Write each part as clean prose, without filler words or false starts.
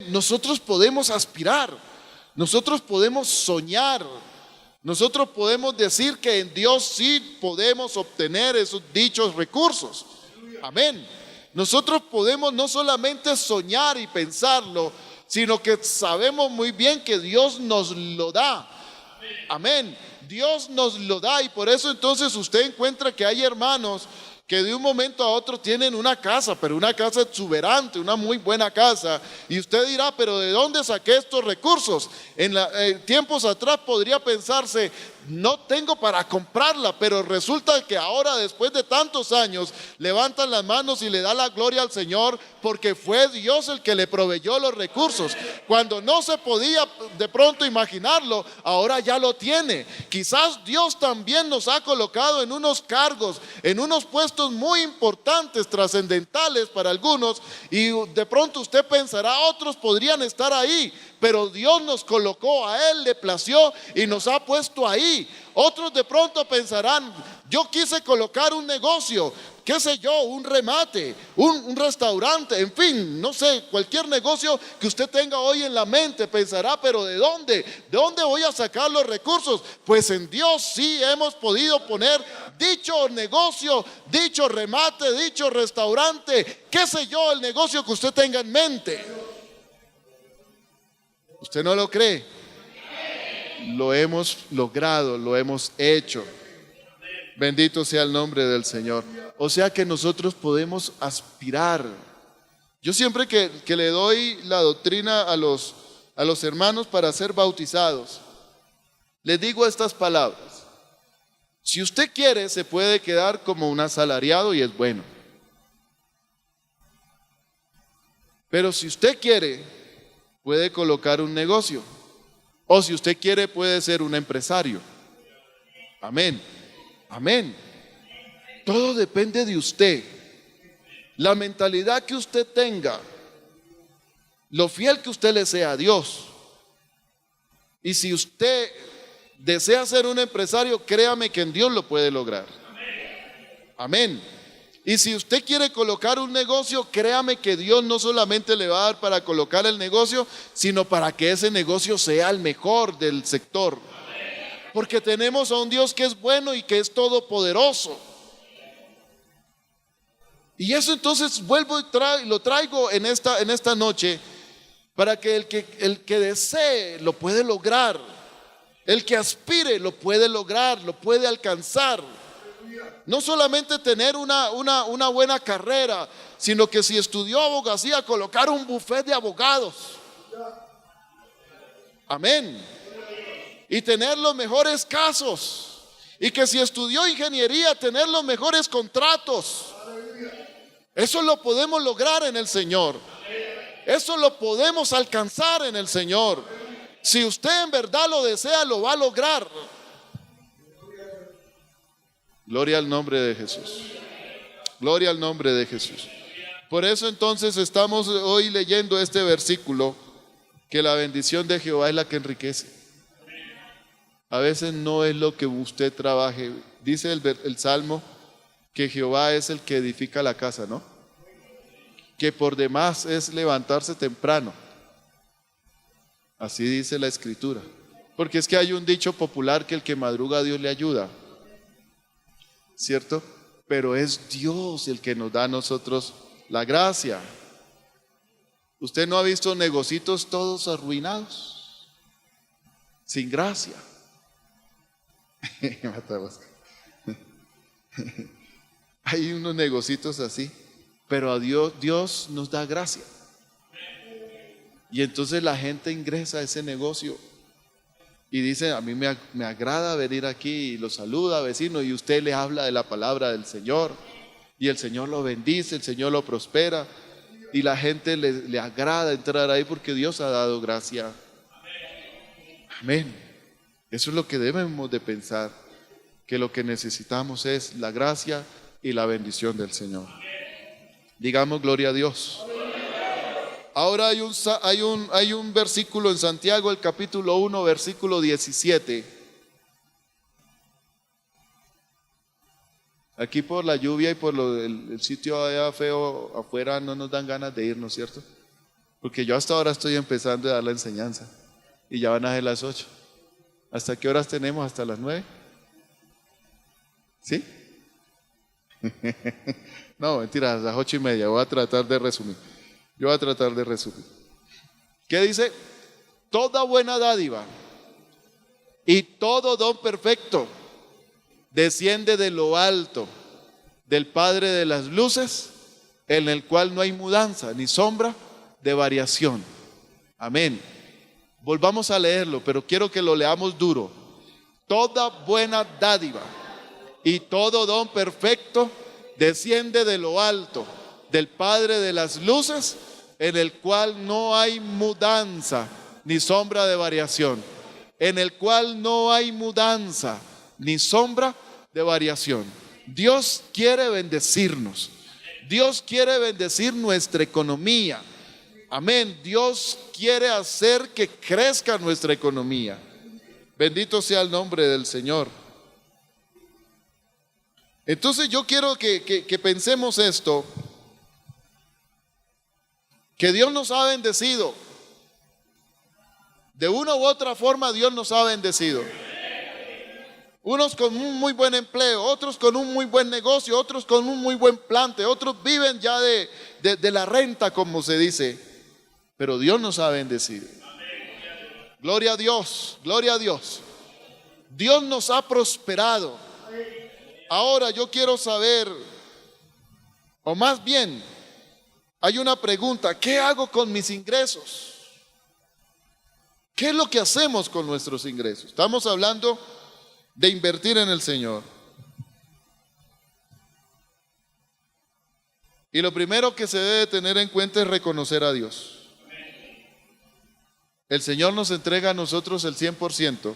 Nosotros podemos aspirar, nosotros podemos soñar, nosotros podemos decir que en Dios sí podemos obtener esos dichos recursos. Amén. Nosotros podemos no solamente soñar y pensarlo, sino que sabemos muy bien que Dios nos lo da. Amén. Dios nos lo da, y por eso entonces usted encuentra que hay hermanos que de un momento a otro tienen una casa, pero una casa exuberante, una muy buena casa, y usted dirá, pero ¿de dónde saqué estos recursos? En tiempos atrás podría pensarse, no tengo para comprarla, pero resulta que ahora, después de tantos años, levantan las manos y le da la gloria al Señor, porque fue Dios el que le proveyó los recursos. Cuando no se podía de pronto imaginarlo, ahora ya lo tiene. Quizás Dios también nos ha colocado en unos cargos, en unos puestos muy importantes, trascendentales para algunos, y de pronto usted pensará, otros podrían estar ahí, pero Dios nos colocó, a Él le plació y nos ha puesto ahí. Otros de pronto pensarán, yo quise colocar un negocio, qué sé yo, un remate, un restaurante, en fin, no sé, cualquier negocio que usted tenga hoy en la mente. Pensará, pero ¿de dónde? ¿De dónde voy a sacar los recursos? Pues en Dios sí hemos podido poner dicho negocio, dicho remate, dicho restaurante, qué sé yo, el negocio que usted tenga en mente. ¿Usted no lo cree? Lo hemos logrado, lo hemos hecho. Bendito sea el nombre del Señor. O sea que nosotros podemos aspirar. Yo siempre que le doy la doctrina a los hermanos para ser bautizados, les digo estas palabras. Si usted quiere, se puede quedar como un asalariado y es bueno. Pero si usted quiere, puede colocar un negocio. O si usted quiere, puede ser un empresario. Amén. Amén. Todo depende de usted. La mentalidad que usted tenga, lo fiel que usted le sea a Dios. Y si usted desea ser un empresario, créame que en Dios lo puede lograr. Amén. Y si usted quiere colocar un negocio, créame que Dios no solamente le va a dar para colocar el negocio, sino para que ese negocio sea el mejor del sector. Porque tenemos a un Dios que es bueno y que es todopoderoso. Y eso entonces vuelvo y lo traigo en esta noche, para que el que desee lo puede lograr. El que aspire lo puede lograr, lo puede alcanzar. No solamente tener una buena carrera, sino que si estudió abogacía, colocar un bufete de abogados. Amén. Y tener los mejores casos. Y que si estudió ingeniería, tener los mejores contratos. Eso lo podemos lograr en el Señor. Eso lo podemos alcanzar en el Señor. Si usted en verdad lo desea, lo va a lograr. Gloria al nombre de Jesús. Gloria al nombre de Jesús. Por eso entonces estamos hoy leyendo este versículo, que la bendición de Jehová es la que enriquece. A veces no es lo que usted trabaje. Dice el Salmo que Jehová es el que edifica la casa, ¿no? Que por demás es levantarse temprano. Así dice la Escritura. Porque es que hay un dicho popular que el que madruga a Dios le ayuda, ¿cierto? Pero es Dios el que nos da a nosotros la gracia. ¿Usted no ha visto negocios todos arruinados? Sin gracia. Hay unos negocios así, pero a Dios nos da gracia. Y entonces la gente ingresa a ese negocio y dice, a mí me agrada venir aquí, y lo saluda, vecino, y usted le habla de la palabra del Señor, y el Señor lo bendice, el Señor lo prospera, y la gente le agrada entrar ahí porque Dios ha dado gracia. Amén. Eso es lo que debemos de pensar, que lo que necesitamos es la gracia y la bendición del Señor. Digamos gloria a Dios. Ahora hay un versículo en Santiago, el capítulo 1, versículo 17. Aquí por la lluvia y por el sitio allá feo afuera no nos dan ganas de irnos, ¿cierto? Porque yo hasta ahora estoy empezando a dar la enseñanza y ya van a ser las 8. ¿Hasta qué horas tenemos? ¿Hasta las 9? ¿Sí? No, mentira, a las 8:30. Voy a tratar de resumir. Yo voy a tratar de resumir. ¿Qué dice? Toda buena dádiva y todo don perfecto desciende de lo alto, del Padre de las luces, en el cual no hay mudanza ni sombra de variación. Amén. Volvamos a leerlo, pero quiero que lo leamos duro. Toda buena dádiva y todo don perfecto desciende de lo alto, del Padre de las luces, en el cual no hay mudanza ni sombra de variación. En el cual no hay mudanza ni sombra de variación. Dios quiere bendecirnos. Dios quiere bendecir nuestra economía. Amén. Dios quiere hacer que crezca nuestra economía. Bendito sea el nombre del Señor. Entonces yo quiero que pensemos esto, que Dios nos ha bendecido. De una u otra forma Dios nos ha bendecido. Unos con un muy buen empleo, otros con un muy buen negocio, otros con un muy buen plante, otros viven ya de la renta, como se dice. Pero Dios nos ha bendecido. Gloria a Dios, gloria a Dios. Dios nos ha prosperado. Ahora yo quiero saber, o más bien, hay una pregunta: ¿qué hago con mis ingresos? ¿Qué es lo que hacemos con nuestros ingresos? Estamos hablando de invertir en el Señor. Y lo primero que se debe tener en cuenta es reconocer a Dios. El Señor nos entrega a nosotros el 100%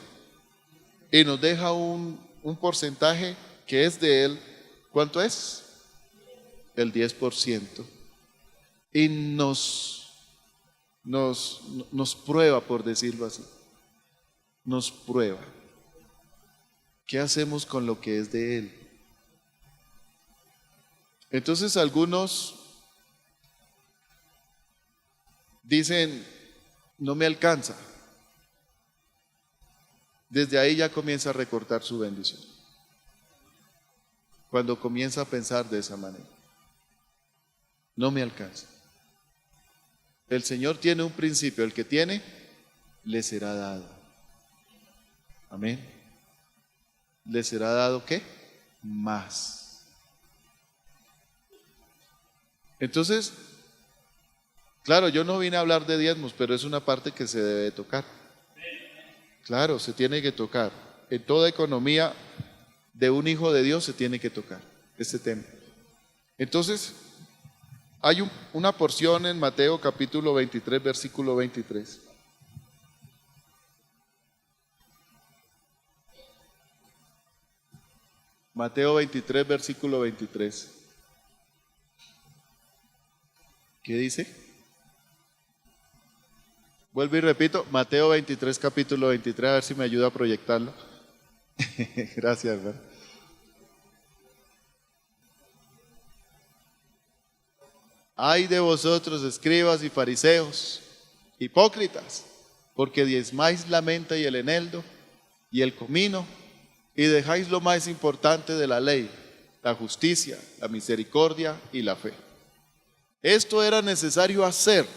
y nos deja un porcentaje que es de Él. ¿Cuánto es? El 10%. Y nos prueba, por decirlo así. Nos prueba. ¿Qué hacemos con lo que es de Él? Entonces algunos dicen: no me alcanza. Desde ahí ya comienza a recortar su bendición. Cuando comienza a pensar de esa manera: no me alcanza. El Señor tiene un principio: el que tiene, le será dado. Amén. ¿Le será dado qué? Más. Entonces, claro, yo no vine a hablar de diezmos, pero es una parte que se debe tocar. Claro, se tiene que tocar. En toda economía de un hijo de Dios se tiene que tocar este tema. Entonces, hay una porción en Mateo capítulo 23, versículo 23. Mateo 23, versículo 23. ¿Qué dice? Vuelvo y repito, Mateo 23, capítulo 23, a ver si me ayuda a proyectarlo. Gracias, hermano. Ay de vosotros, escribas y fariseos, hipócritas, porque diezmáis la menta y el eneldo y el comino, y dejáis lo más importante de la ley, la justicia, la misericordia y la fe. Esto era necesario hacer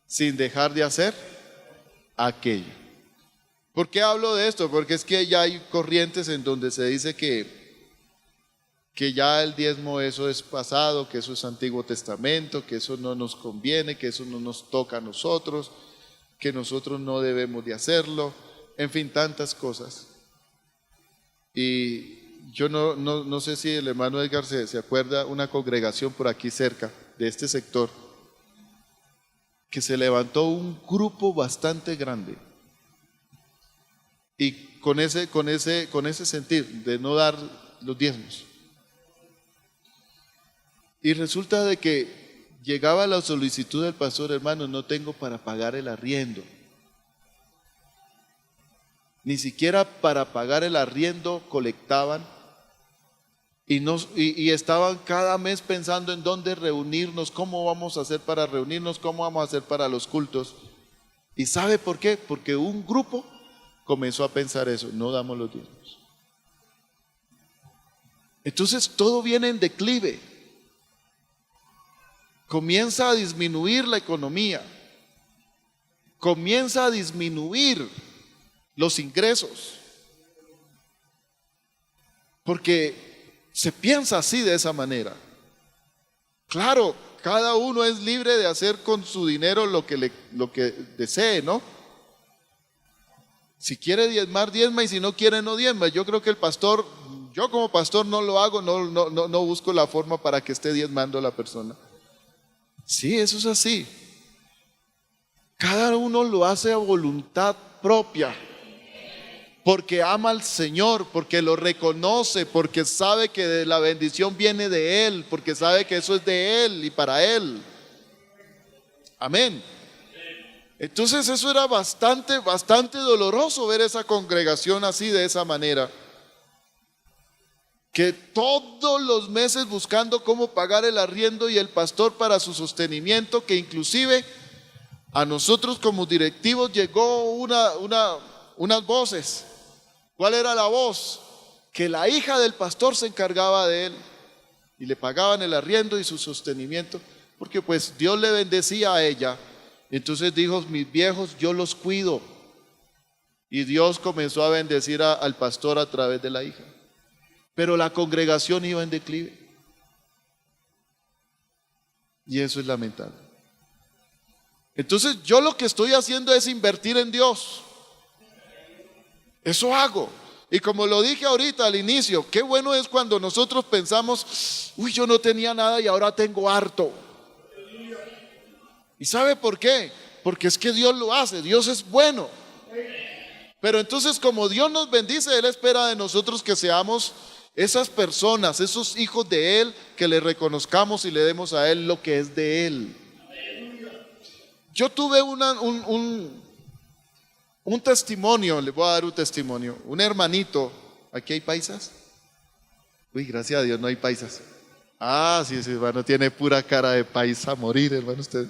sin dejar de hacer aquello. ¿Por qué hablo de esto? Porque es que ya hay corrientes en donde se dice que ya el diezmo, eso es pasado, que eso es Antiguo Testamento, que eso no nos conviene, que eso no nos toca a nosotros, que nosotros no debemos de hacerlo, en fin, tantas cosas. Y yo no sé si el hermano Edgar se acuerda, una congregación por aquí cerca de este sector, que se levantó un grupo bastante grande, y con ese sentir de no dar los diezmos. Y resulta de que llegaba la solicitud del pastor: hermano, no tengo para pagar el arriendo. Ni siquiera para pagar el arriendo colectaban, y estaban cada mes pensando en dónde reunirnos, cómo vamos a hacer para reunirnos, cómo vamos a hacer para los cultos. ¿Y sabe por qué? Porque un grupo comenzó a pensar eso: no damos los diezmos. Entonces todo viene en declive. Comienza a disminuir la economía, comienza a disminuir los ingresos, porque se piensa así, de esa manera. Claro, cada uno es libre de hacer con su dinero lo que desee, ¿no? Si quiere diezmar, diezma, y si no quiere, no diezma. Yo creo que yo como pastor no lo hago, no busco la forma para que esté diezmando la persona. Sí, eso es así. Cada uno lo hace a voluntad propia, porque ama al Señor, porque lo reconoce, porque sabe que la bendición viene de Él, porque sabe que eso es de Él y para Él. Amén. Entonces eso era bastante doloroso, ver esa congregación así, de esa manera, que todos los meses buscando cómo pagar el arriendo y el pastor para su sostenimiento, que inclusive a nosotros como directivos llegó unas voces. ¿Cuál era la voz? Que la hija del pastor se encargaba de él y le pagaban el arriendo y su sostenimiento, porque pues Dios le bendecía a ella. Entonces dijo: mis viejos yo los cuido. Y Dios comenzó a bendecir al pastor a través de la hija. Pero la congregación iba en declive. Y eso es lamentable. Entonces yo lo que estoy haciendo es invertir en Dios. Eso hago. Y como lo dije ahorita al inicio, qué bueno es cuando nosotros pensamos: uy, yo no tenía nada y ahora tengo harto. ¿Y sabe por qué? Porque es que Dios lo hace, Dios es bueno. Pero entonces, como Dios nos bendice, Él espera de nosotros que seamos esas personas, esos hijos de Él, que le reconozcamos y le demos a Él lo que es de Él. Yo tuve un testimonio, le voy a dar un testimonio. Un hermanito, ¿aquí hay paisas? Uy, gracias a Dios no hay paisas. Ah, sí, ese hermano tiene pura cara de paisa a morir, hermano, usted.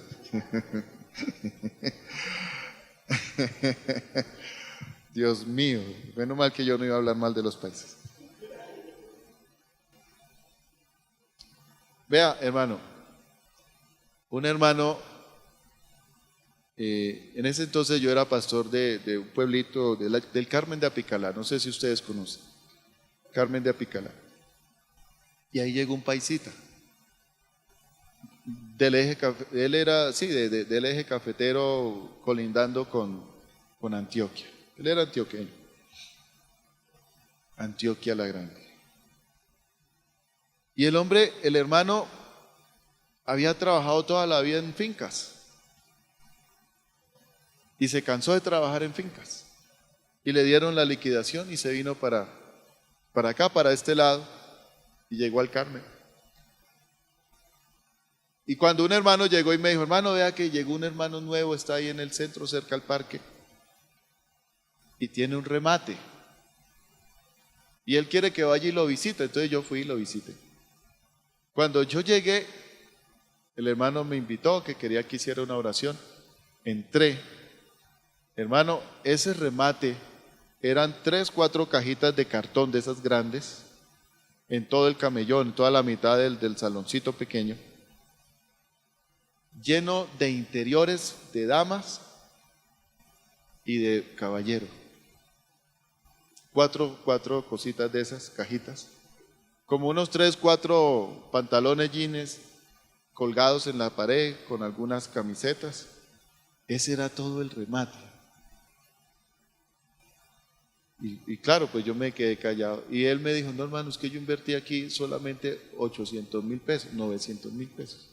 Dios mío, menos mal que yo no iba a hablar mal de los países. Vea, hermano, un hermano, en ese entonces yo era pastor de un pueblito del Carmen de Apicalá, no sé si ustedes conocen, Carmen de Apicalá. Y ahí llegó un paisita del eje, él era, sí, del eje cafetero, colindando con Antioquia. Él era antioqueño, Antioquia la Grande. Y el hermano, había trabajado toda la vida en fincas y se cansó de trabajar en fincas, y le dieron la liquidación y se vino para acá, para este lado, y llegó al Carmen. Y cuando un hermano llegó y me dijo: hermano, vea que llegó un hermano nuevo, está ahí en el centro cerca al parque y tiene un remate y él quiere que vaya y lo visite. Entonces yo fui y lo visité. Cuando yo llegué, el hermano me invitó, que quería que hiciera una oración. Entré, hermano, ese remate eran 3, 4 cajitas de cartón de esas grandes, en todo el camellón, en toda la mitad del saloncito pequeño, lleno de interiores de damas y de caballero. 4 cositas de esas cajitas, como unos 3, 4 pantalones jeans colgados en la pared con algunas camisetas. Ese era todo el remate. Y claro, pues yo me quedé callado. Y él me dijo: no, hermano, es que yo invertí aquí solamente 800,000 pesos, 900,000 pesos.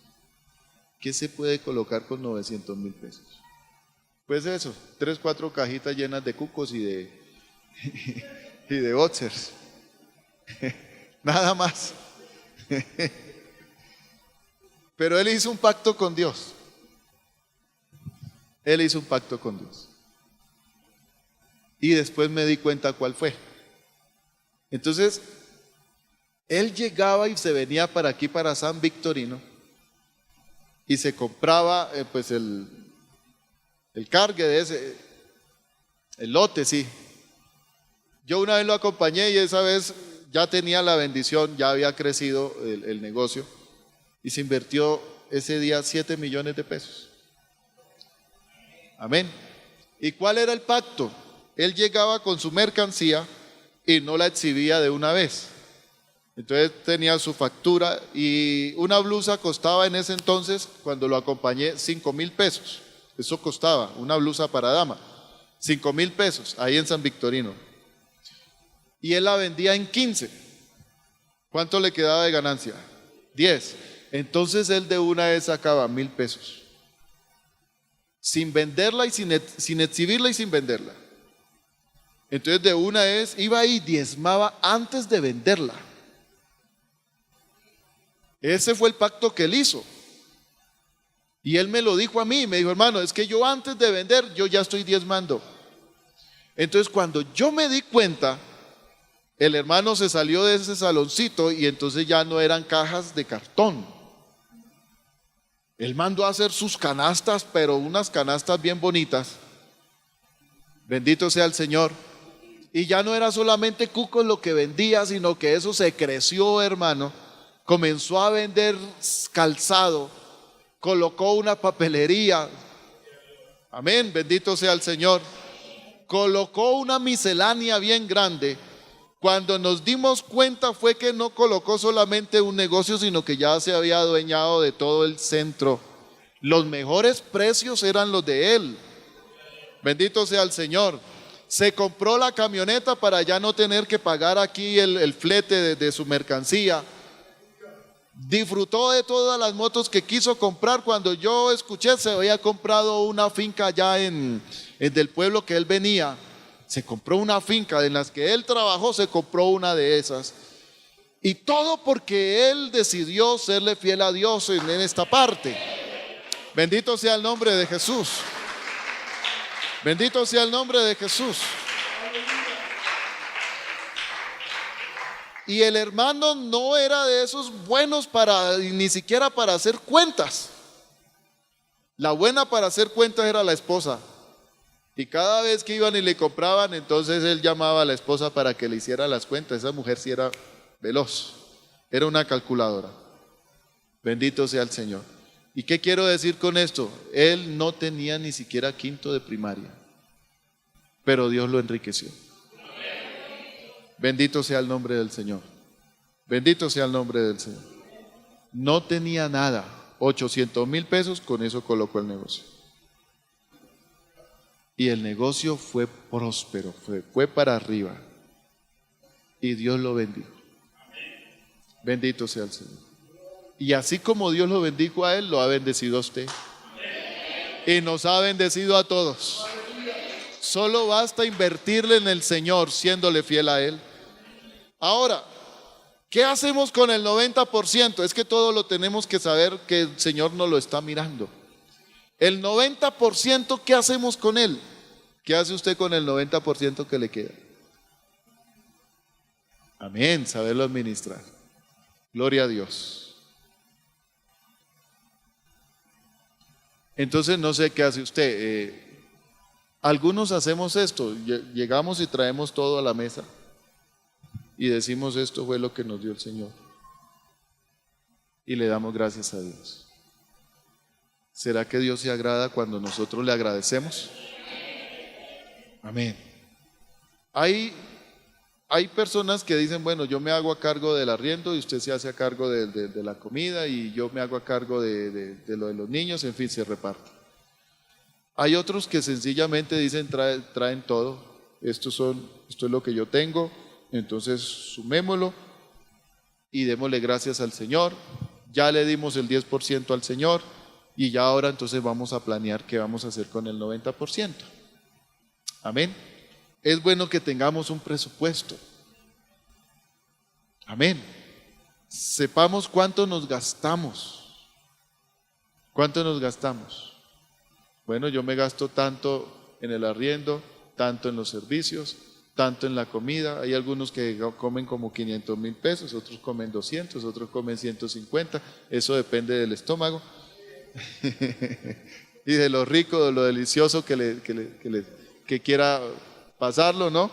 ¿Qué se puede colocar con 900,000 pesos? Pues eso, 3, 4 cajitas llenas de cucos y de boxers. Nada más. Pero él hizo un pacto con Dios. Él hizo un pacto con Dios. Y después me di cuenta cuál fue. Entonces, Él llegaba y se venía para aquí, para San Victorino, y se compraba pues el cargue de ese, el lote, sí. Yo una vez lo acompañé y esa vez ya tenía la bendición, ya había crecido el negocio y se invirtió ese día 7 millones de pesos. Amén. ¿Y cuál era el pacto? Él llegaba con su mercancía y no la exhibía de una vez. Entonces tenía su factura y una blusa costaba en ese entonces, cuando lo acompañé, 5,000 pesos. Eso costaba, una blusa para dama, 5,000 pesos, ahí en San Victorino. Y él la vendía en 15. ¿Cuánto le quedaba de ganancia? 10. Entonces él de una vez sacaba 1,000 pesos. Sin venderla y sin exhibirla y sin venderla. Entonces de una vez iba y diezmaba antes de venderla. Ese fue el pacto que él hizo. Y él me lo dijo a mí, me dijo, hermano, es que yo antes de vender, yo ya estoy diezmando. Entonces cuando yo me di cuenta, el hermano se salió de ese saloncito y entonces ya no eran cajas de cartón. Él mandó a hacer sus canastas, pero unas canastas bien bonitas. Bendito sea el Señor. Y ya no era solamente cucos lo que vendía, sino que eso se creció, hermano. Comenzó a vender calzado, colocó una papelería. Amén, bendito sea el Señor. Colocó una miscelánea bien grande. Cuando nos dimos cuenta fue que no colocó solamente un negocio, sino que ya se había adueñado de todo el centro. Los mejores precios eran los de él. Bendito sea el Señor. Se compró la camioneta para ya no tener que pagar aquí el flete de su mercancía. Disfrutó de todas las motos que quiso comprar. Cuando yo escuché, se había comprado una finca allá en del pueblo que él venía. Se compró una finca en las que él trabajó, se compró una de esas. Y todo porque él decidió serle fiel a Dios en esta parte. Bendito sea el nombre de Jesús. Bendito sea el nombre de Jesús. Y el hermano no era de esos buenos ni siquiera para hacer cuentas. La buena para hacer cuentas era la esposa. Y cada vez que iban y le compraban, entonces él llamaba a la esposa para que le hiciera las cuentas. Esa mujer sí era veloz, era una calculadora. Bendito sea el Señor. ¿Y qué quiero decir con esto? Él no tenía ni siquiera quinto de primaria, pero Dios lo enriqueció. Bendito sea el nombre del Señor. Bendito sea el nombre del Señor. No tenía nada, 800,000 pesos, con eso colocó el negocio. Y el negocio fue próspero, fue para arriba. Y Dios lo bendijo. Bendito sea el Señor. Y así como Dios lo bendijo a él, lo ha bendecido a usted. Y nos ha bendecido a todos. Solo basta invertirle en el Señor, siéndole fiel a Él. Ahora, ¿qué hacemos con el 90%? Es que todo lo tenemos que saber que el Señor nos lo está mirando. El 90%, ¿qué hacemos con él? ¿Qué hace usted con el 90% que le queda? Amén, saberlo administrar. Gloria a Dios. Entonces no sé qué hace usted. Algunos hacemos esto, llegamos y traemos todo a la mesa y decimos esto fue lo que nos dio el Señor. Y le damos gracias a Dios. ¿Será que Dios se agrada cuando nosotros le agradecemos? Amén. Hay personas que dicen, bueno, yo me hago a cargo del arriendo y usted se hace a cargo de la comida y yo me hago a cargo de lo de los niños, en fin, se reparte. Hay otros que sencillamente dicen, traen todo, esto es lo que yo tengo, entonces sumémoslo y démosle gracias al Señor. Ya le dimos el 10% al Señor y ya ahora entonces vamos a planear qué vamos a hacer con el 90%. Amén. Es bueno que tengamos un presupuesto. Amén. Sepamos cuánto nos gastamos. ¿Cuánto nos gastamos? Bueno, yo me gasto tanto en el arriendo, tanto en los servicios, tanto en la comida. Hay algunos que comen como 500,000 pesos, otros comen 200, otros comen 150. Eso depende del estómago y de lo rico, de lo delicioso que quiera pasarlo, ¿no?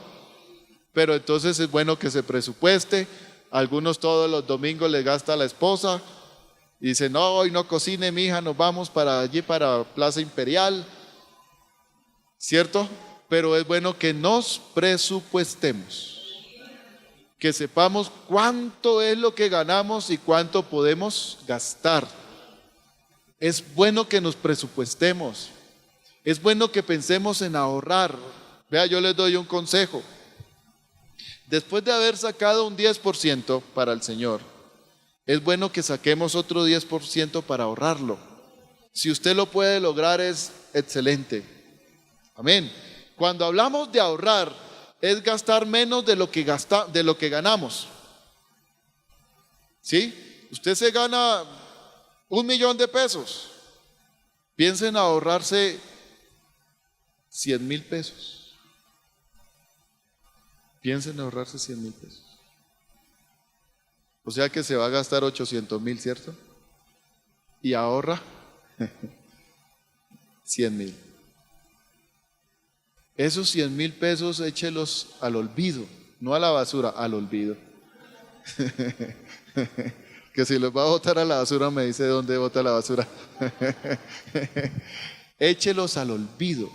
Pero entonces es bueno que se presupueste. Algunos todos los domingos le gasta a la esposa y dice, no, hoy no cocine, mi hija, nos vamos para allí, para Plaza Imperial, ¿cierto? Pero es bueno que nos presupuestemos, que sepamos cuánto es lo que ganamos y cuánto podemos gastar. Es bueno que nos presupuestemos, es bueno que pensemos en ahorrar. Vea, yo les doy un consejo. Después de haber sacado un 10% para el Señor, es bueno que saquemos otro 10% para ahorrarlo. Si usted lo puede lograr, es excelente. Amén. Cuando hablamos de ahorrar, es gastar menos de lo que ganamos. ¿Sí? Usted se gana 1,000,000 de pesos. Piensa en ahorrarse 100,000 pesos. Piensen en ahorrarse 100,000 pesos. O sea que se va a gastar 800,000, ¿cierto? Y ahorra 100,000. Esos 100,000 pesos échelos al olvido, no a la basura, al olvido. Que si los va a botar a la basura, me dice dónde bota la basura. Échelos al olvido.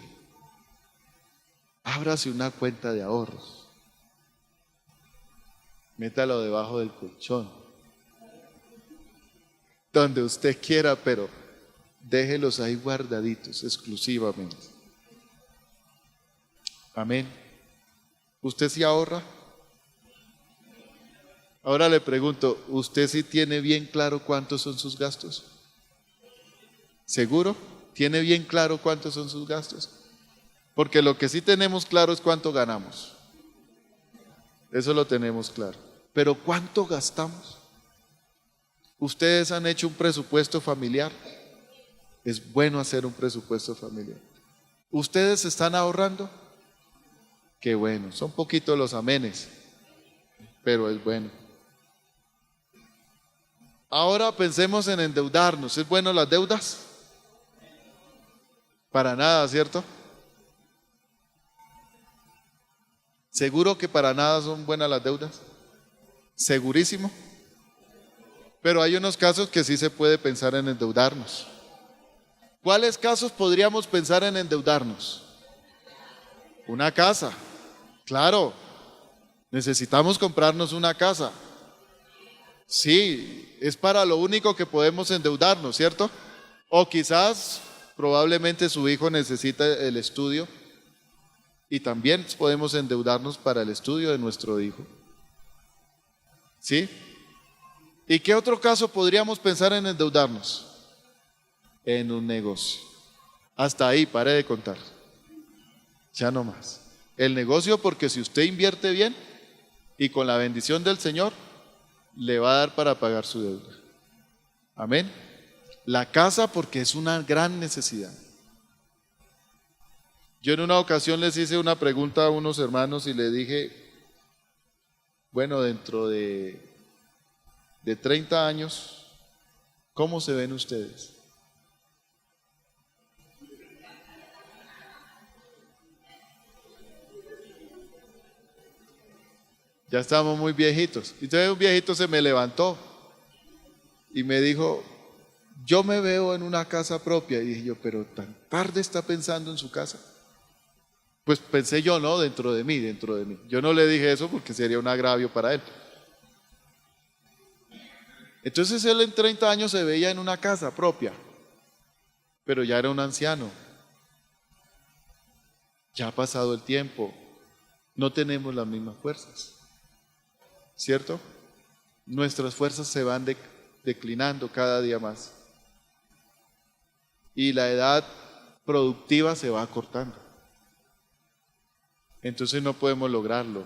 Ábrase una cuenta de ahorros. Métalo debajo del colchón, donde usted quiera, pero déjelos ahí guardaditos exclusivamente. Amén. ¿Usted sí ahorra? Ahora le pregunto, ¿usted sí tiene bien claro cuántos son sus gastos? ¿Seguro? ¿Tiene bien claro cuántos son sus gastos? Porque lo que sí tenemos claro es cuánto ganamos. Eso lo tenemos claro. Pero ¿cuánto gastamos? ¿Ustedes han hecho un presupuesto familiar? Es bueno hacer un presupuesto familiar. ¿Ustedes están ahorrando? Qué bueno, son poquitos los amenes, pero es bueno. Ahora pensemos en endeudarnos. ¿Es bueno las deudas? Para nada, ¿cierto? ¿Seguro que para nada son buenas las deudas? ¿Segurísimo? Pero hay unos casos que sí se puede pensar en endeudarnos. ¿Cuáles casos podríamos pensar en endeudarnos? Una casa. Claro, necesitamos comprarnos una casa. Sí, es para lo único que podemos endeudarnos, ¿cierto? O quizás, probablemente su hijo necesita el estudio y también podemos endeudarnos para el estudio de nuestro hijo. ¿Sí? ¿Y qué otro caso podríamos pensar en endeudarnos? En un negocio. Hasta ahí, pare de contar. Ya no más. El negocio, porque si usted invierte bien y con la bendición del Señor, le va a dar para pagar su deuda. Amén. La casa, porque es una gran necesidad. Yo en una ocasión les hice una pregunta a unos hermanos y les dije, bueno, dentro de 30 años, ¿cómo se ven ustedes? Ya estamos muy viejitos. Entonces un viejito se me levantó y me dijo, yo me veo en una casa propia. Y dije yo, pero tan tarde está pensando en su casa. Pues pensé yo, no, dentro de mí. Yo no le dije eso porque sería un agravio para él. Entonces él en 30 años se veía en una casa propia, pero ya era un anciano. Ya ha pasado el tiempo, no tenemos las mismas fuerzas, ¿cierto? Nuestras fuerzas se van declinando cada día más y la edad productiva se va acortando. Entonces no podemos lograrlo.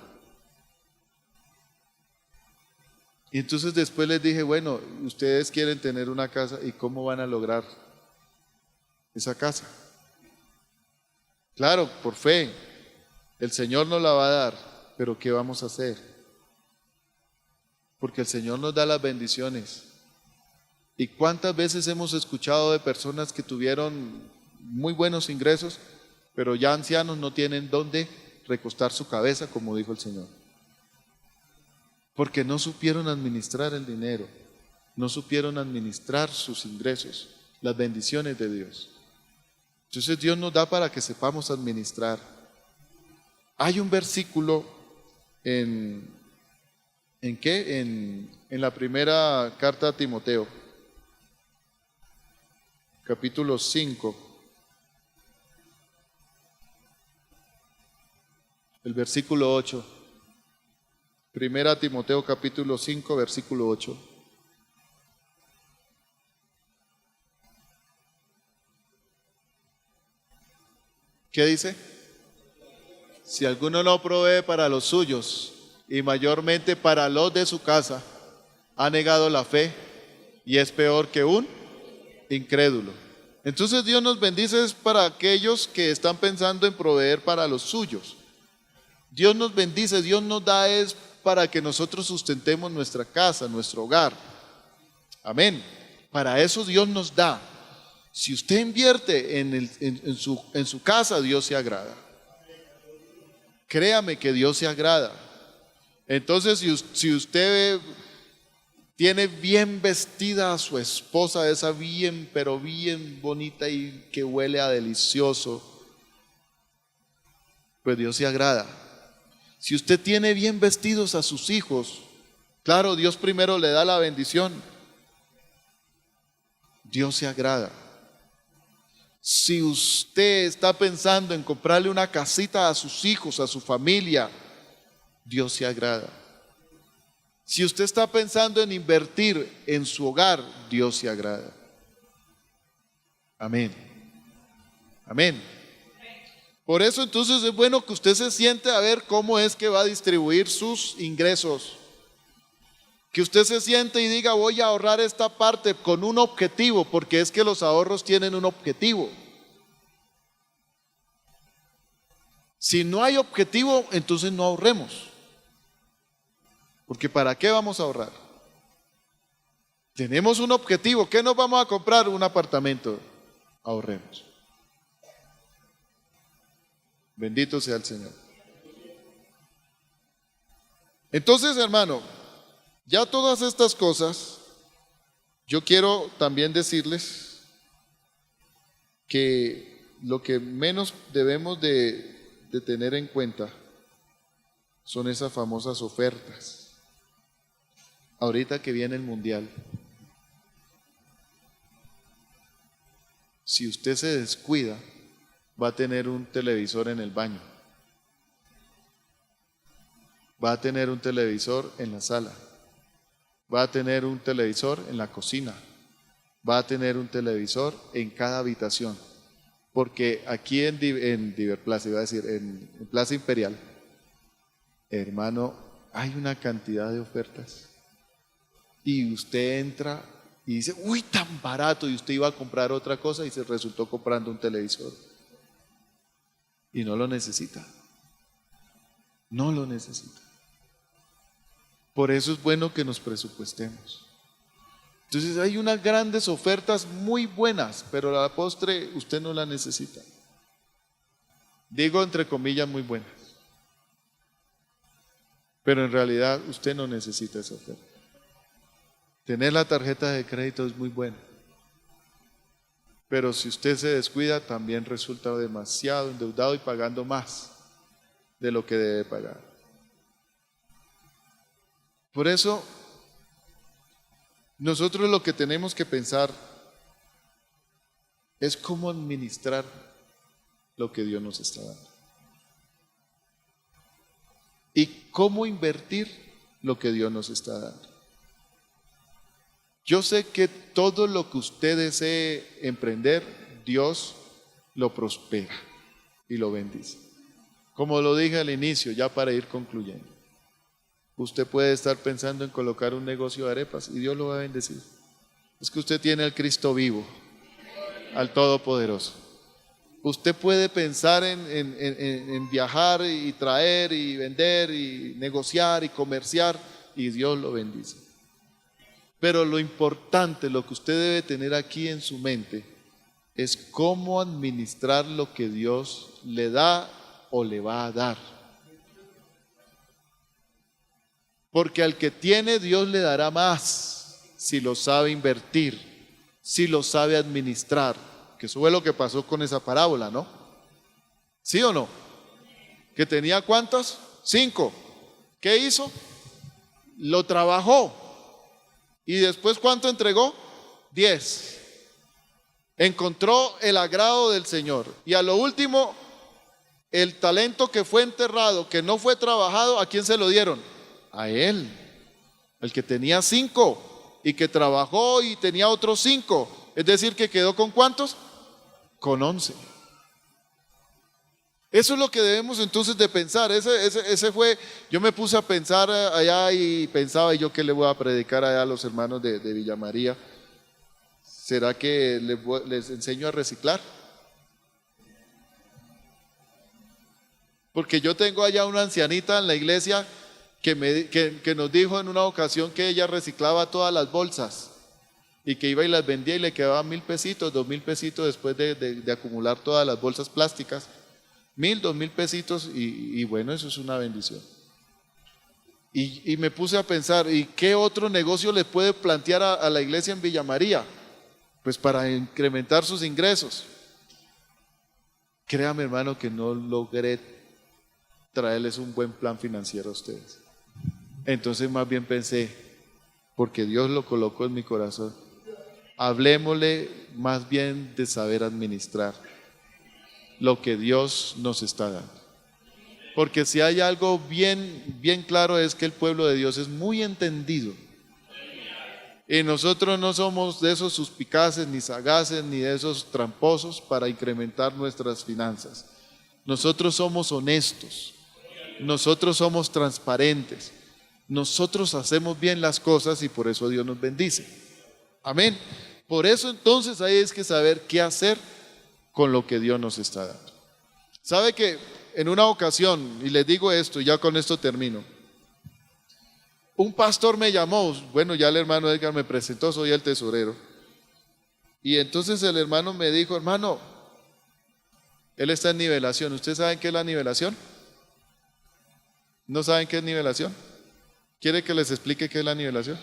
Y entonces después les dije, bueno, ustedes quieren tener una casa, ¿y cómo van a lograr esa casa? Claro, por fe, el Señor nos la va a dar, pero ¿qué vamos a hacer? Porque el Señor nos da las bendiciones. ¿Y cuántas veces hemos escuchado de personas que tuvieron muy buenos ingresos, pero ya ancianos no tienen dónde recostar su cabeza, como dijo el Señor? Porque no supieron administrar el dinero, no supieron administrar sus ingresos, las bendiciones de Dios. Entonces Dios nos da para que sepamos administrar. Hay un versículo ¿en qué? En la primera carta a Timoteo, capítulo 5, el versículo 8. Primera Timoteo capítulo 5, versículo 8. ¿Qué dice? Si alguno no provee para los suyos y mayormente para los de su casa, ha negado la fe y es peor que un incrédulo. Entonces Dios nos bendice es para aquellos que están pensando en proveer para los suyos. Dios nos bendice, Dios nos da es para que nosotros sustentemos nuestra casa, nuestro hogar. Amén. Para eso Dios nos da. Si usted invierte en su casa, Dios se agrada. Créame que Dios se agrada. Entonces, si usted tiene bien vestida a su esposa, esa bien, pero bien bonita y que huele a delicioso, pues Dios se agrada. Si usted tiene bien vestidos a sus hijos, claro, Dios primero le da la bendición. Dios se agrada. Si usted está pensando en comprarle una casita a sus hijos, a su familia, Dios se agrada. Si usted está pensando en invertir en su hogar, Dios se agrada. Amén. Amén. Por eso entonces es bueno que usted se siente a ver cómo es que va a distribuir sus ingresos. Que usted se siente y diga, voy a ahorrar esta parte con un objetivo, porque es que los ahorros tienen un objetivo. Si no hay objetivo, entonces no ahorremos. Porque ¿para qué vamos a ahorrar? Tenemos un objetivo. ¿Qué nos vamos a comprar? Un apartamento. Ahorremos. Bendito sea el Señor. Entonces, hermano, ya todas estas cosas, yo quiero también decirles que lo que menos debemos de tener en cuenta son esas famosas ofertas. Ahorita que viene el mundial, si usted se descuida, va a tener un televisor en el baño, va a tener un televisor en la sala, va a tener un televisor en la cocina, va a tener un televisor en cada habitación, porque aquí en Diverplaza, iba a decir, en Plaza Imperial, hermano, hay una cantidad de ofertas y usted entra y dice, uy, tan barato, y usted iba a comprar otra cosa y se resultó comprando un televisor y no lo necesita, no lo necesita. Por eso es bueno que nos presupuestemos. Entonces hay unas grandes ofertas muy buenas, pero a la postre usted no la necesita. Digo entre comillas muy buenas, pero en realidad usted no necesita esa oferta. Tener la tarjeta de crédito es muy bueno, pero si usted se descuida también resulta demasiado endeudado y pagando más de lo que debe pagar. Por eso, nosotros lo que tenemos que pensar es cómo administrar lo que Dios nos está dando. Y cómo invertir lo que Dios nos está dando. Yo sé que todo lo que usted desee emprender, Dios lo prospera y lo bendice. Como lo dije al inicio, ya para ir concluyendo. Usted puede estar pensando en colocar un negocio de arepas y Dios lo va a bendecir. Es que usted tiene al Cristo vivo, al Todopoderoso. Usted puede pensar en viajar y traer y vender y negociar y comerciar y Dios lo bendice. Pero lo importante, lo que usted debe tener aquí en su mente es cómo administrar lo que Dios le da o le va a dar. Porque al que tiene Dios le dará más si lo sabe invertir, si lo sabe administrar. Que eso fue lo que pasó con esa parábola, ¿no? ¿Sí o no? ¿Que tenía cuántos? 5. ¿Qué hizo? Lo trabajó. ¿Y después cuánto entregó? 10. Encontró el agrado del Señor. Y a lo último, el talento que fue enterrado, que no fue trabajado, ¿a quién se lo dieron? A él. El que tenía 5 y que trabajó y tenía otros 5. Es decir, que quedó con ¿cuántos? Con 11. Eso es lo que debemos entonces de pensar. Ese fue, yo me puse a pensar allá y pensaba, ¿y yo qué le voy a predicar allá a los hermanos de Villa María? ¿Será que les enseño a reciclar? Porque yo tengo allá una ancianita en la iglesia que nos dijo en una ocasión que ella reciclaba todas las bolsas y que iba y las vendía y le quedaban 1,000 pesitos, 2,000 pesitos después de acumular todas las bolsas plásticas. 1,000, 2,000 pesitos y bueno, eso es una bendición. Y me puse a pensar, ¿y qué otro negocio le puede plantear a la iglesia en Villa María? Pues para incrementar sus ingresos. Créame, hermano, que no logré traerles un buen plan financiero a ustedes. Entonces más bien pensé, porque Dios lo colocó en mi corazón, hablémosle más bien de saber administrar lo que Dios nos está dando. Porque si hay algo bien claro es que el pueblo de Dios es muy entendido. Y nosotros no somos de esos suspicaces, ni sagaces, ni de esos tramposos para incrementar nuestras finanzas. Nosotros somos honestos, nosotros somos transparentes, nosotros hacemos bien las cosas y por eso Dios nos bendice. Amén. Por eso entonces hay que saber qué hacer con lo que Dios nos está dando. ¿Sabe que en una ocasión, y les digo esto y ya con esto termino, un pastor me llamó, bueno, ya el hermano Edgar me presentó, soy el tesorero, y entonces el hermano me dijo, hermano, él está en nivelación. ¿Ustedes saben qué es la nivelación? ¿No saben qué es nivelación? ¿Quiere que les explique qué es la nivelación?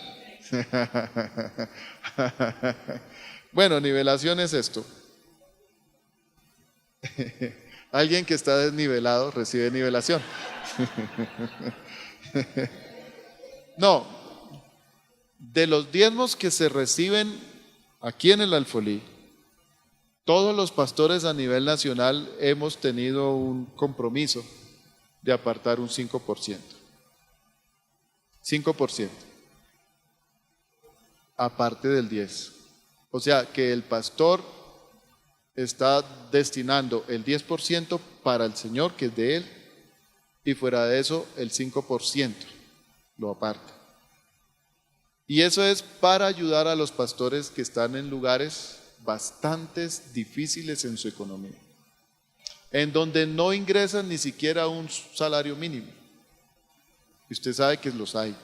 Bueno, nivelación es esto. Alguien que está desnivelado recibe nivelación. No, de los diezmos que se reciben aquí en el Alfolí, todos los pastores a nivel nacional hemos tenido un compromiso de apartar un 5%. 5%. Aparte del 10%. O sea que el pastor está destinando el 10% para el Señor, que es de él, y fuera de eso el 5% lo aparta. Y eso es para ayudar a los pastores que están en lugares bastante difíciles en su economía, en donde no ingresan ni siquiera un salario mínimo. Y usted sabe que los hay.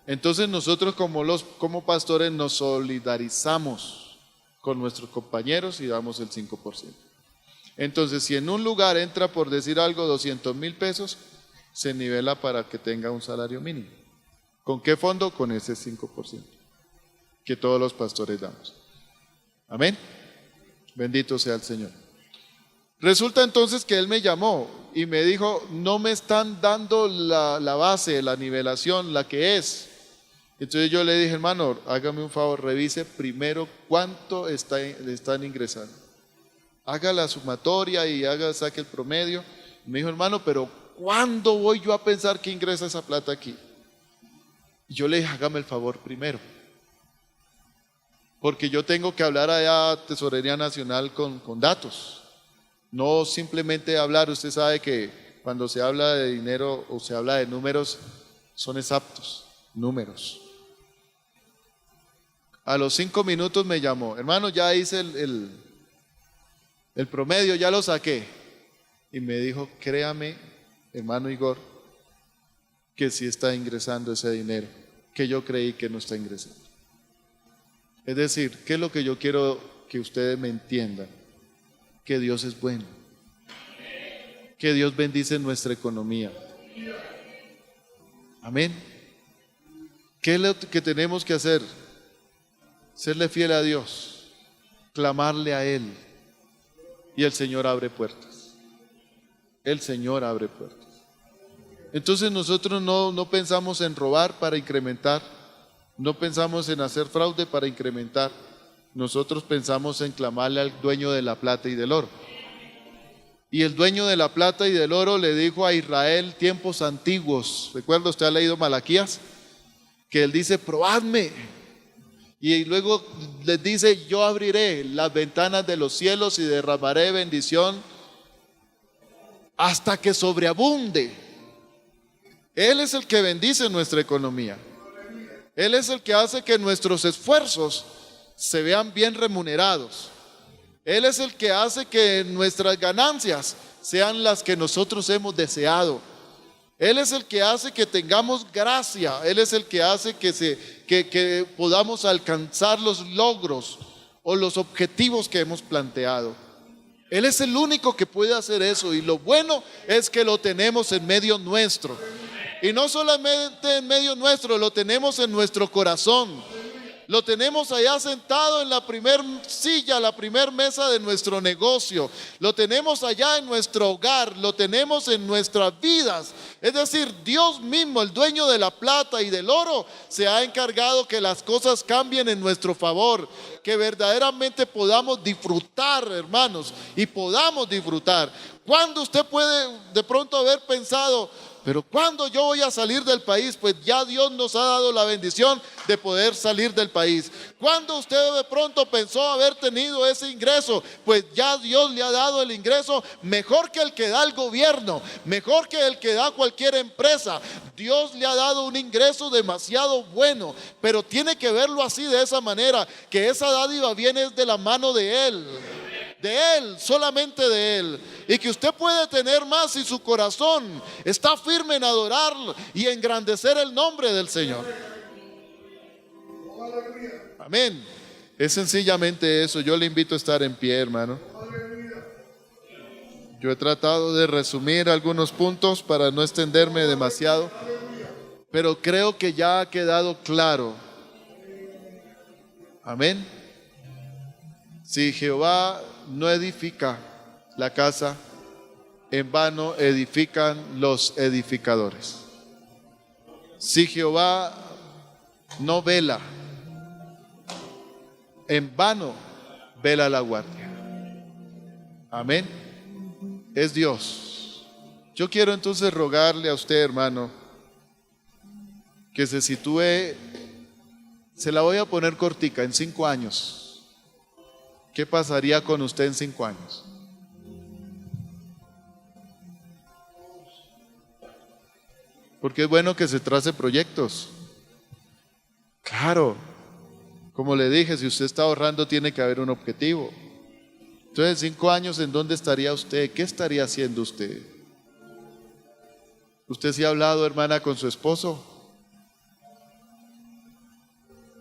Entonces nosotros como pastores nos solidarizamos con nuestros compañeros y damos el 5%. Entonces, si en un lugar entra, por decir algo, 200,000 pesos, se nivela para que tenga un salario mínimo. ¿Con qué fondo? Con ese 5% que todos los pastores damos. Amén. Bendito sea el Señor. Resulta entonces que él me llamó y me dijo, no me están dando la base, la nivelación, la que es. Entonces yo le dije, hermano, hágame un favor, revise primero cuánto le están ingresando. Haga la sumatoria y saque el promedio. Me dijo, hermano, pero ¿cuándo voy yo a pensar que ingresa esa plata aquí? Y yo le dije, hágame el favor primero. Porque yo tengo que hablar allá a Tesorería Nacional con datos. No simplemente hablar, usted sabe que cuando se habla de dinero o se habla de números, son exactos, números. A los 5 minutos me llamó, hermano, ya hice El promedio ya lo saqué. Y me dijo, créame, hermano Igor, que sí está ingresando ese dinero, que yo creí que no está ingresando. Es decir, ¿qué es lo que yo quiero que ustedes me entiendan? Que Dios es bueno, que Dios bendice nuestra economía. Amén. ¿Qué es lo que tenemos que hacer? Serle fiel a Dios, clamarle a Él, y el Señor abre puertas. El Señor abre puertas. Entonces nosotros no pensamos en robar para incrementar, no pensamos en hacer fraude para incrementar, nosotros pensamos en clamarle al dueño de la plata y del oro. Y el dueño de la plata y del oro le dijo a Israel tiempos antiguos, ¿recuerda? Usted ha leído Malaquías, que él dice, probadme. Y luego les dice, yo abriré las ventanas de los cielos y derramaré bendición hasta que sobreabunde. Él es el que bendice nuestra economía. Él es el que hace que nuestros esfuerzos se vean bien remunerados. Él es el que hace que nuestras ganancias sean las que nosotros hemos deseado. Él es el que hace que tengamos gracia. Él es el que hace que podamos alcanzar los logros o los objetivos que hemos planteado. Él es el único que puede hacer eso, y lo bueno es que lo tenemos en medio nuestro. Y no solamente en medio nuestro, lo tenemos en nuestro corazón. Lo tenemos allá sentado en la primer silla, la primer mesa de nuestro negocio. Lo tenemos allá en nuestro hogar, lo tenemos en nuestras vidas. Es decir, Dios mismo, el dueño de la plata y del oro, se ha encargado que las cosas cambien en nuestro favor, que verdaderamente podamos disfrutar, hermanos, y podamos disfrutar. ¿Cuándo usted puede de pronto haber pensado, pero cuándo yo voy a salir del país? Pues ya Dios nos ha dado la bendición de poder salir del país. ¿Cuándo usted de pronto pensó haber tenido ese ingreso? Pues ya Dios le ha dado el ingreso mejor que el que da el gobierno, mejor que el que da cualquier empresa. Dios le ha dado un ingreso demasiado bueno, pero tiene que verlo así, de esa manera, que esa dádiva viene de la mano de Él. De Él, solamente de Él. Y que usted puede tener más si su corazón está firme en adorar y engrandecer el nombre del Señor. Amén. Es sencillamente eso. Yo le invito a estar en pie, hermano. Yo he tratado de resumir algunos puntos para no extenderme demasiado, pero creo que ya ha quedado claro. Amén. Si Jehová no edifica la casa, en vano edifican los edificadores. Si Jehová no vela, en vano vela la guardia. Amén. Es Dios. Yo quiero entonces rogarle a usted, hermano, que se sitúe, se la voy a poner cortica, en 5 años. ¿Qué pasaría con usted en 5 años? Porque es bueno que se trace proyectos. Claro, como le dije, si usted está ahorrando, tiene que haber un objetivo. Entonces, en 5 años, ¿en dónde estaría usted? ¿Qué estaría haciendo usted? ¿Usted sí ha hablado, hermana, con su esposo?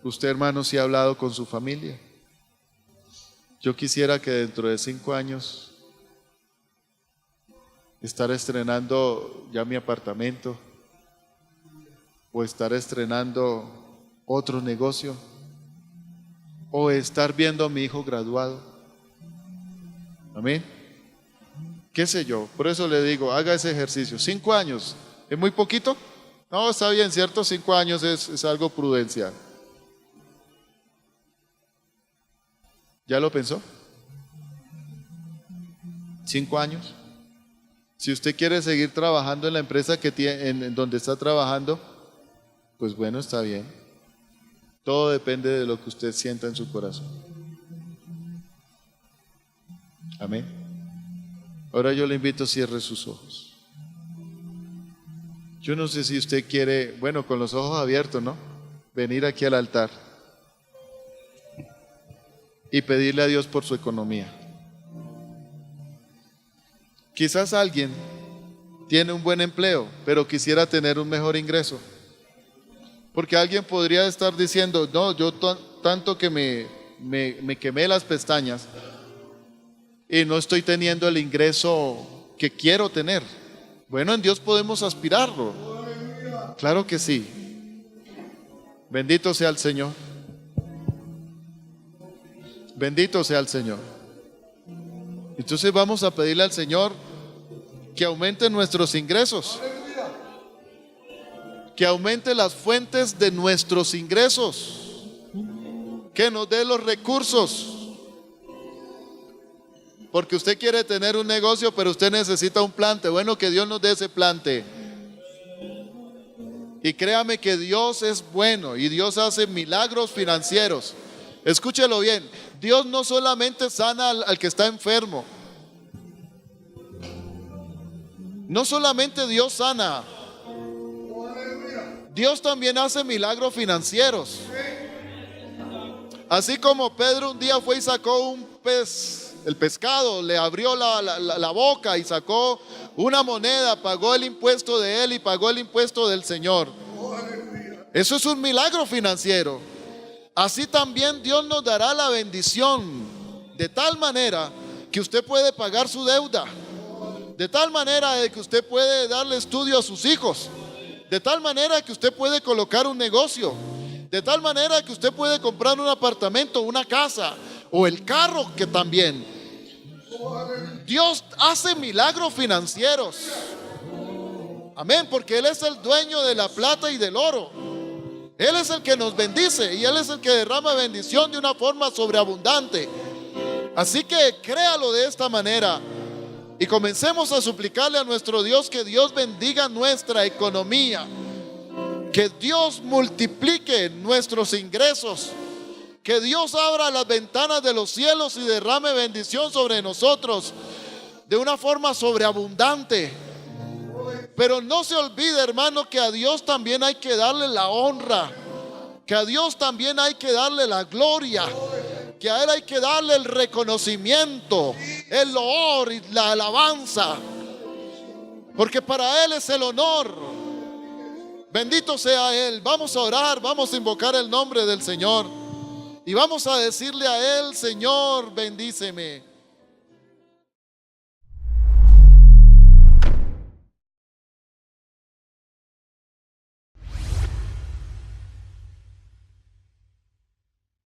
¿Usted, hermano, sí ha hablado con su familia? Yo quisiera que dentro de 5 años estar estrenando ya mi apartamento, o estar estrenando otro negocio, o estar viendo a mi hijo graduado. Amén. ¿Qué sé yo? Por eso le digo, haga ese ejercicio. 5 años, ¿es muy poquito? No, está bien, ¿cierto? 5 años es algo prudencial. ¿Ya lo pensó? 5 años. Si usted quiere seguir trabajando en la empresa que tiene, en donde está trabajando, pues bueno, está bien. Todo depende de lo que usted sienta en su corazón. Amén. Ahora yo le invito a cierre sus ojos. Yo no sé si usted quiere, bueno, con los ojos abiertos, ¿no? Venir aquí al altar y pedirle a Dios por su economía. Quizás alguien tiene un buen empleo, pero quisiera tener un mejor ingreso. Porque alguien podría estar diciendo, no, yo tanto que me quemé las pestañas y no estoy teniendo el ingreso que quiero tener. Bueno, en Dios podemos aspirarlo. Claro que sí. Bendito sea el Señor. Bendito sea el Señor. Entonces vamos a pedirle al Señor que aumente nuestros ingresos, que aumente las fuentes de nuestros ingresos, que nos dé los recursos. Porque usted quiere tener un negocio, pero usted necesita un plante. Bueno, que Dios nos dé ese plante. Y créame que Dios es bueno y Dios hace milagros financieros. Escúchelo bien, Dios no solamente sana al que está enfermo. No solamente Dios sana, Dios también hace milagros financieros. Así como Pedro un día fue y sacó un pez, el pescado, le abrió la boca y sacó una moneda, pagó el impuesto de él y pagó el impuesto del Señor. Eso es un milagro financiero. Así también Dios nos dará la bendición de tal manera que usted puede pagar su deuda, de tal manera de que usted puede darle estudio a sus hijos, de tal manera que usted puede colocar un negocio, de tal manera que usted puede comprar un apartamento, una casa o el carro que también. Dios hace milagros financieros. Amén, porque Él es el dueño de la plata y del oro. Él es el que nos bendice y Él es el que derrama bendición de una forma sobreabundante. Así que créalo de esta manera y comencemos a suplicarle a nuestro Dios que Dios bendiga nuestra economía, que Dios multiplique nuestros ingresos, que Dios abra las ventanas de los cielos y derrame bendición sobre nosotros de una forma sobreabundante. Pero no se olvide, hermano, que a Dios también hay que darle la honra, que a Dios también hay que darle la gloria, que a Él hay que darle el reconocimiento, el loor y la alabanza, porque para Él es el honor. Bendito sea Él. Vamos a orar, vamos a invocar el nombre del Señor y vamos a decirle a Él: Señor, bendíceme.